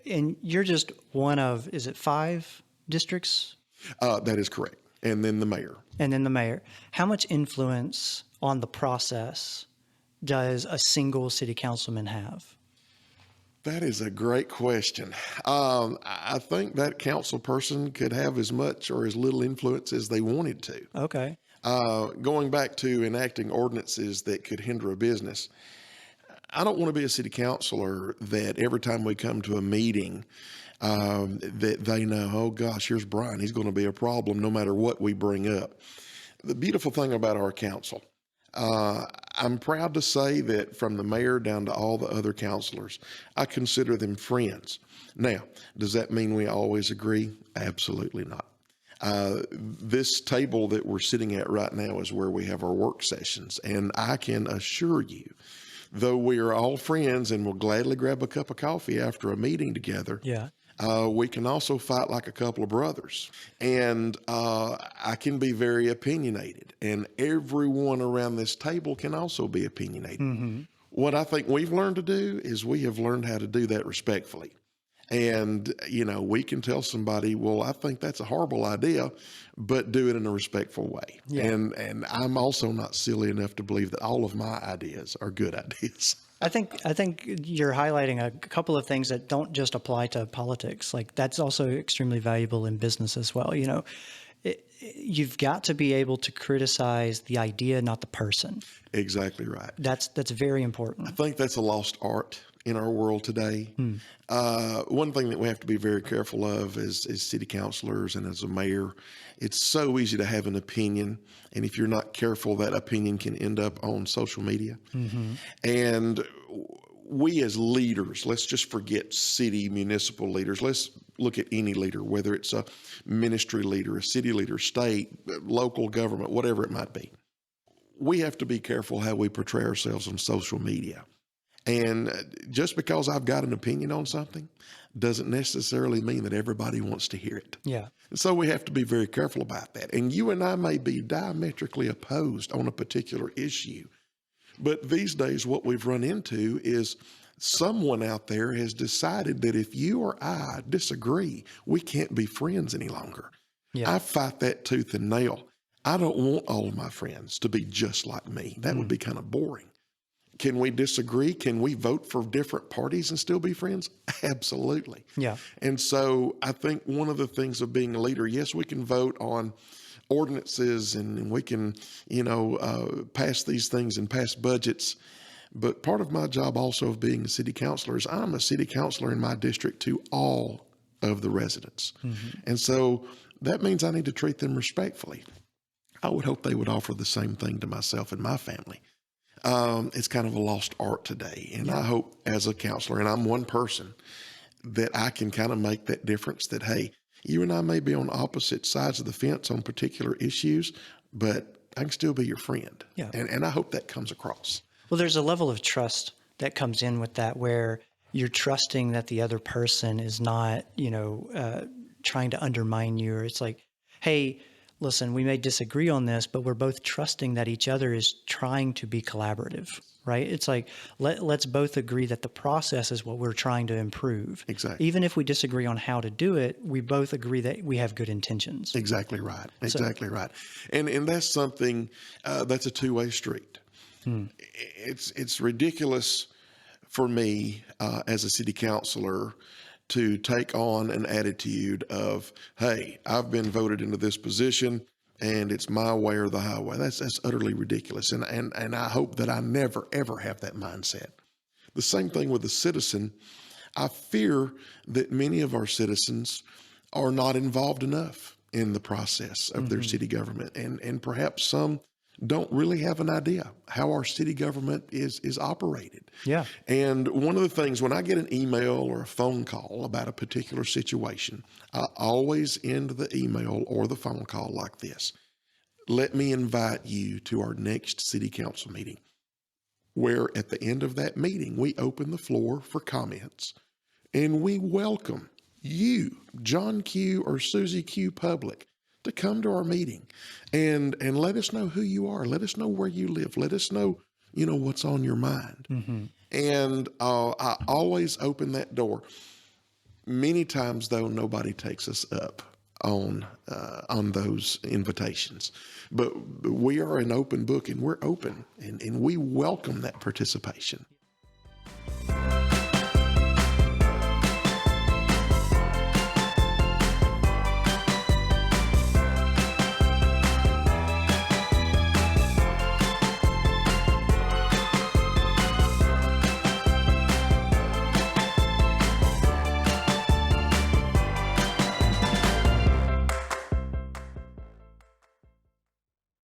And you're just one of, is it 5 districts? That is correct. And then the mayor. And then the mayor. How much influence on the process does a single city councilman have? That is a great question. I think that council person could have as much or as little influence as they wanted to. Okay. Going back to enacting ordinances that could hinder a business, I don't want to be a city councilor that every time we come to a meeting, that they know, oh gosh, here's Bryan. He's going to be a problem no matter what we bring up. The beautiful thing about our council, I'm proud to say that from the mayor down to all the other councilors, I consider them friends. Now, does that mean we always agree? Absolutely not. This table that we're sitting at right now is where we have our work sessions. And I can assure you, though we are all friends and will gladly grab a cup of coffee after a meeting together, Yeah. we can also fight like a couple of brothers. And I can be very opinionated. And everyone around this table can also be opinionated. Mm-hmm. What I think we've learned to do is we have learned how to do that respectfully. And, we can tell somebody, well, I think that's a horrible idea, but do it in a respectful way. Yeah. And I'm also not silly enough to believe that all of my ideas are good ideas. I think you're highlighting a couple of things that don't just apply to politics. Like that's also extremely valuable in business as well. You've got to be able to criticize the idea, not the person. Exactly right. That's very important. I think that's a lost art in our world today. One thing that we have to be very careful of as city councilors and as a mayor, it's so easy to have an opinion. And if you're not careful, that opinion can end up on social media. Mm-hmm. And we as leaders, let's just forget city municipal leaders. Let's look at any leader, whether it's a ministry leader, a city leader, state, local government, whatever it might be. We have to be careful how we portray ourselves on social media. And just because I've got an opinion on something doesn't necessarily mean that everybody wants to hear it. Yeah. And so we have to be very careful about that. And you and I may be diametrically opposed on a particular issue. But these days, what we've run into is someone out there has decided that if you or I disagree, we can't be friends any longer. Yeah. I fight that tooth and nail. I don't want all of my friends to be just like me. That would be kind of boring. Can we disagree? Can we vote for different parties and still be friends? Absolutely. Yeah. And so I think one of the things of being a leader, yes, we can vote on ordinances and we can, pass these things and pass budgets. But part of my job also of being a city councilor is I'm a city councilor in my district to all of the residents. Mm-hmm. And so that means I need to treat them respectfully. I would hope they would offer the same thing to myself and my family. It's kind of a lost art today. And I hope as a counselor, and I'm one person, that I can kind of make that difference that, hey, you and I may be on opposite sides of the fence on particular issues, but I can still be your friend. Yeah. And I hope that comes across. Well, there's a level of trust that comes in with that where you're trusting that the other person is not, trying to undermine you, or it's like, hey, listen, we may disagree on this, but we're both trusting that each other is trying to be collaborative, right? It's like, let's both agree that the process is what we're trying to improve. Exactly. Even if we disagree on how to do it, we both agree that we have good intentions. Exactly right. Exactly right. And that's something, that's a two-way street. It's ridiculous for me as a city councilor to take on an attitude of, hey, I've been voted into this position and it's my way or the highway. That's utterly ridiculous. And I hope that I never, ever have that mindset. The same thing with a citizen. I fear that many of our citizens are not involved enough in the process of their city government. And perhaps some don't really have an idea how our city government is operated. Yeah. And one of the things, when I get an email or a phone call about a particular situation, I always end the email or the phone call like this. Let me invite you to our next city council meeting, where at the end of that meeting, we open the floor for comments and we welcome you, John Q. or Susie Q. Public, to come to our meeting and let us know who you are. Let us know where you live. Let us know, what's on your mind. Mm-hmm. And I always open that door. Many times, though, nobody takes us up on those invitations. But we are an open book, and we're open, and we welcome that participation.